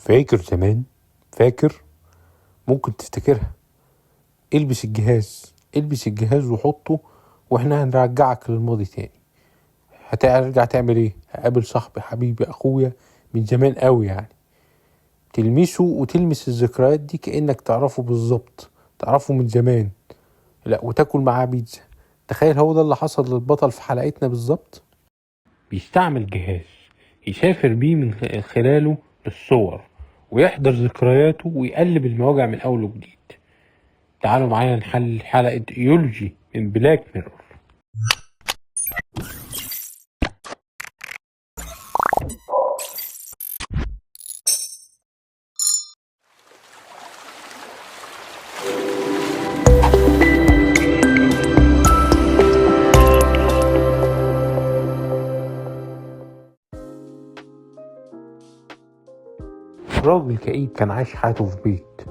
فاكر زمان؟ فاكر؟ ممكن تفتكرها. البس الجهاز وحطه، واحنا هنرجعك للماضي تاني. هترجع تعمل ايه؟ هقابل صاحبي حبيبي اخويا من زمان قوي، يعني تلمسه وتلمس الذكريات دي كأنك تعرفه بالظبط، تعرفه من زمان. لا، وتاكل معاه بيتزا. تخيل هو ده اللي حصل للبطل في حلقتنا بالظبط. بيستعمل جهاز يسافر بيه من خلاله للصور، ويحضر ذكرياته ويقلب المواجع من أول وجديد. تعالوا معايا نحل حلقة يولوجي من بلاك ميرور. راجل كئيب كان عايش حياته في بيت،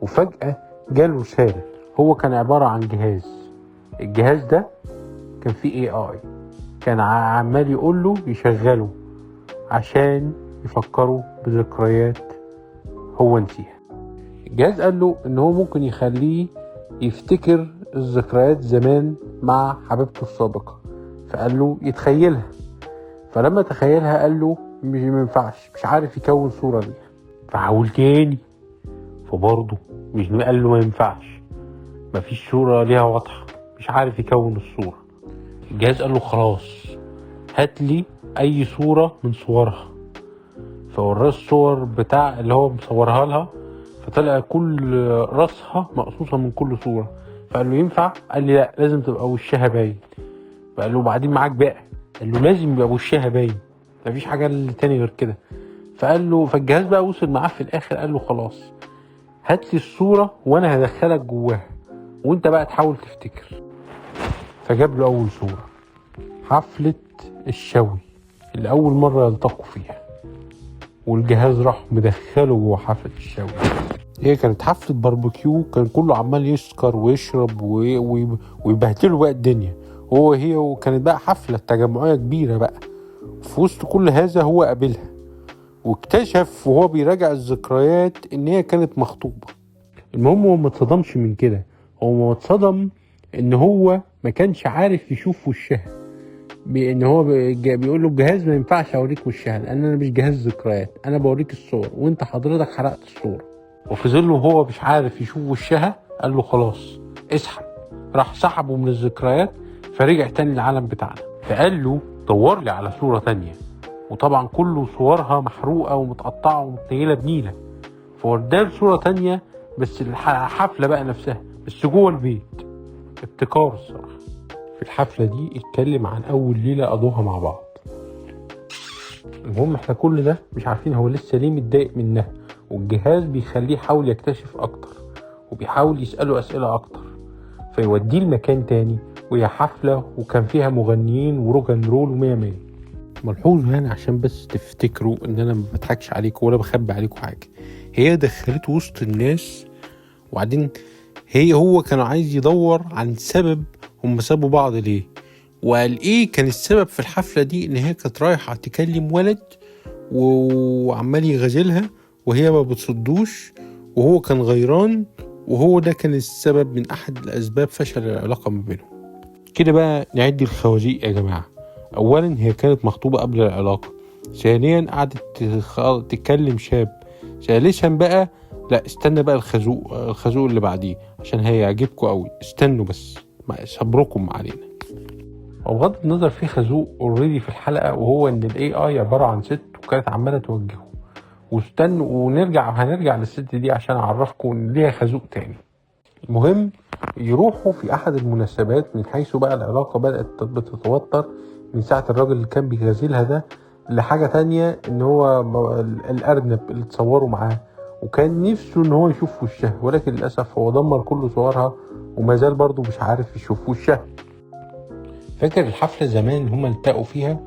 وفجأة جاله رسالة. هو كان عبارة عن جهاز. الجهاز ده كان فيه AI، كان عمال يقوله يشغله عشان يفكره بذكريات هو نسيها. الجهاز قال له ان هو ممكن يخليه يفتكر الذكريات زمان مع حبيبته السابقة، فقال له يتخيلها. فلما تخيلها قال له مش ينفعش، مش عارف يكون صورة ليها. فحاول تاني، فبرضه مش قال له ما ينفعش، مفيش صورة ليها واضحة، مش عارف يكون الصورة. الجهاز قال له خلاص، هات لي اي صورة من صورها. فوراه الصور بتاع اللي هو مصورها لها، فطلع كل راسها مقصوصة من كل صورة. فقال له ينفع؟ قال لي لا، لازم تبقى وشها باين. فقال له بعدين معاك بقى؟ قال له لازم يبقى وشها باين، مفيش حاجة تاني غير كده. فقال له، فالجهاز بقى وصل معاه في الاخر، قال له خلاص هات لي الصورة وانا هدخلك جواها، وانت بقى تحاول تفتكر. فجاب له اول صورة، حفلة الشوي اللي اول مرة يلتقوا فيها، والجهاز راح مدخله جوه حفلة الشوي. هي كانت حفلة باربيكيو، كان كله عمال يسكر ويشرب ويبهدلوا بقى الدنيا. وكانت بقى حفلة تجمعية كبيرة بقى. في وسط كل هذا هو قابلها، واكتشف وهو بيراجع الذكريات ان هي كانت مخطوبة. المهم هو ما اتصدمش من كده، هو ما اتصدم ان هو ما كانش عارف يشوف وشها. بان هو بيقول له الجهاز ما ينفعش اوريك وشها، لان انا مش جهاز ذكريات، انا بوريك الصور وانت حضرتك حرقت الصورة. وفي ظله هو مش عارف يشوف وشها، قال له خلاص اسحب. راح سحبه من الذكريات، فرجع تاني العالم بتاعنا. فقال له دور لي على صورة تانية، وطبعا كله صورها محروقة ومتقطعة ومتنيلة بنيلة. فورداه صورة تانية، بس الحفلة بقى نفسها بس جوه البيت. ابتكار الصراحة. في الحفلة دي اتكلم عن أول ليلة قضوها مع بعض. المهم احنا كل ده مش عارفين هو لسه ليه متضايق منها، والجهاز بيخليه يحاول يكتشف أكتر، وبيحاول يسأله أسئلة أكتر، فيوديه لمكان تاني، وهي حفلة وكان فيها مغنيين وروكن رول ومية مية. ملحوظ يعني عشان بس تفتكروا ان انا ما بضحكش عليكم ولا بخبي عليكم حاجة. هي دخلته وسط الناس، وبعدين هو كان عايز يدور عن سبب هم سابوا بعض ليه، وقال ايه كان السبب في الحفلة دي. ان هي كانت رايحة تكلم ولد وعمال يغازلها وهي ما بتصدوش، وهو كان غيران، وهو ده كان السبب من احد الاسباب فشل العلاقة ما بينهم. كده بقى نعد الخوازيق يا جماعة. اولا هي كانت مخطوبة قبل العلاقة، ثانيا قعدت تتكلم شاب، ثالثا بقى لا استنى بقى الخازوق اللي بعديه عشان هيعجبكم قوي. استنوا بس، صبركم علينا. وبغض النظر في خازوق اوريدي في الحلقة، وهو ان الاي اي عبارة عن ست وكانت عمالة توجهه. واستنوا هنرجع للست دي عشان اعرفكم ان ليها خازوق تاني. المهم يروحوا في احد المناسبات، من حيث بقى العلاقة بدأت بتتوتر من ساعة الراجل اللي كان بيغازلها ده لحاجة تانية، ان هو الارنب اللي تصوروا معاه، وكان نفسه ان هو يشوف وشها، ولكن للأسف هو دمر كل صورها وما زال برضو مش عارف يشوف وشها. فاكر الحفلة زمان اللي هما التقوا فيها؟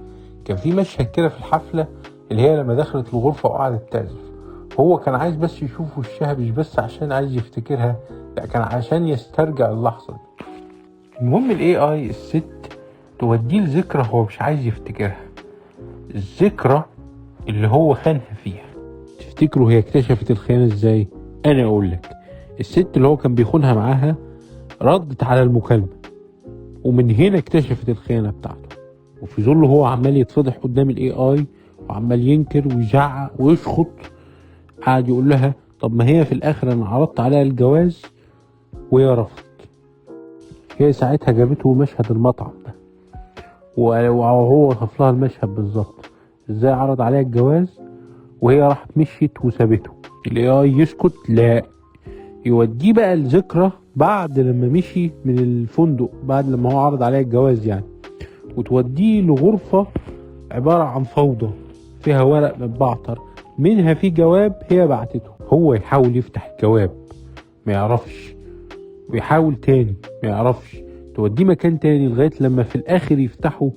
كان في مشهد كده في الحفلة اللي هي لما دخلت الغرفة وقعدت تعزف. هو كان عايز بس يشوف وشها، مش بس عشان عايز يفتكرها، لا كان عشان يسترجع اللحظة دي. المهم الاي اي الست توديه لذكرى هو مش عايز يفتكرها، الذكرى اللي هو خانها فيها. تفتكروا هي اكتشفت الخيانة ازاي؟ انا اقول لك. الست اللي هو كان بيخونها معاها ردت على المكالمة، ومن هنا اكتشفت الخيانة بتاعته. وفي ظل هو عمال يتفضح قدام الاي اي وعمال ينكر ويزعق ويشخط، قعد يقول لها طب ما هي في الاخر انا عرضت عليها الجواز وهي رفضت. هي ساعتها جابته مشهد المطعم ده، وهو وصف لها المشهد بالظبط ازاي عرض عليها الجواز وهي راحت مشيت وسابته. الاي اي يسكت؟ لا، يوديه بقى الذكرى بعد لما مشي من الفندق، بعد لما هو عرض عليها الجواز يعني، وتوديه لغرفة عبارة عن فوضى فيها ورق متبعتر منها في جواب هي بعتته. هو يحاول يفتح الجواب ما يعرفش، ويحاول تاني ما يعرفش، توديه مكان تاني لغاية لما في الآخر يفتحه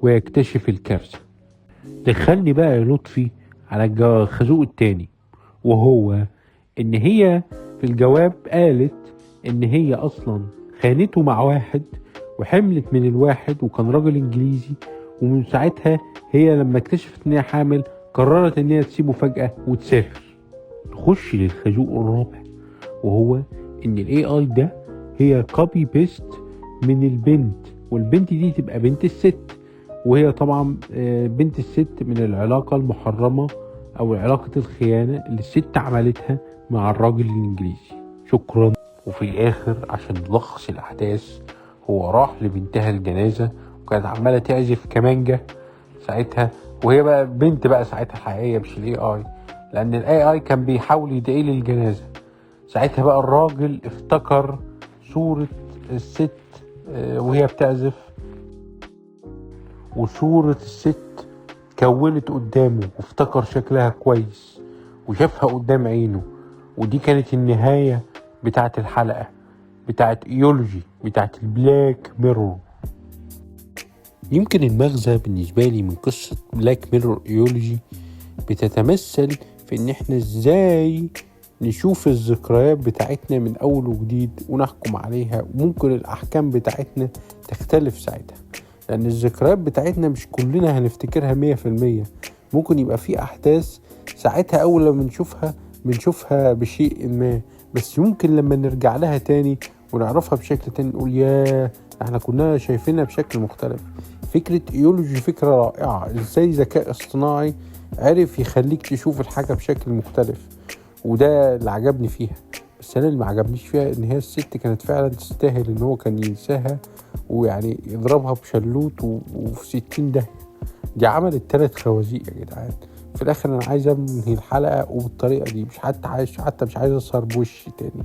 ويكتشف الكارثة. دخلني بقى يا لطفي على الخازوق التاني، وهو ان هي في الجواب قالت ان هي اصلا خانته مع واحد وحملت من الواحد وكان راجل انجليزي، ومن ساعتها هي لما اكتشفت ان هي حامل قررت ان هي تسيبه فجأة وتسافر. نخش للخازوق الرابع، وهو ان الاي اي ده هي كوبي بيست من البنت، والبنت دي تبقى بنت الست، وهي طبعا بنت الست من العلاقة المحرمة او علاقة الخيانة اللي الست عملتها مع الراجل الانجليزي. شكرا. وفي الاخر عشان نلخص الاحداث، هو راح لبنتها الجنازة وكانت عمالة تعزف كمانجة ساعتها، وهي بقى بنت بقى ساعتها الحقيقية مش الاي اي، لان الاي اي كان بيحاول يدعي للجنازة. ساعتها بقى الراجل افتكر صورة الست وهي بتعزف، وصورة الست كونت قدامه وافتكر شكلها كويس وشافها قدام عينه. ودي كانت النهاية بتاعت الحلقة بتاعت ايولوجي بتاعت البلاك ميرور. يمكن المغزى بالنسبة لي من قصة بلاك ميرور ايولوجي بتتمثل في ان احنا ازاي نشوف الذكريات بتاعتنا من اول وجديد ونحكم عليها، وممكن الاحكام بتاعتنا تختلف ساعتها، لان الذكريات بتاعتنا مش كلنا هنفتكرها 100%. ممكن يبقى في احداث ساعتها اول لما بنشوفها بشيء ما، بس يمكن لما نرجع لها تاني ونعرفها بشكل تاني نقول ياه احنا كنا شايفينها بشكل مختلف. فكرة ايولوجي فكرة رائعة، ازاي ذكاء اصطناعي عرف يخليك تشوف الحاجة بشكل مختلف، وده اللي عجبني فيها. بس انا اللي ما عجبنيش فيها ان هي الست كانت فعلا تستاهل ان هو كان ينساها ويعني يضربها بشلوت وفي 60 داهية. دي عملت 3 خوازيق يا جدعان. في الاخر انا عايز انهي الحلقة وبالطريقة دي، مش مش عايز اصهر بوشي تاني.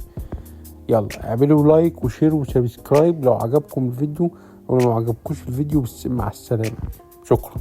يلا اعملوا لايك وشير وسبسكرايب لو عجبكم الفيديو، ولو ما عجبكوش الفيديو بس مع السلامة. شكرا.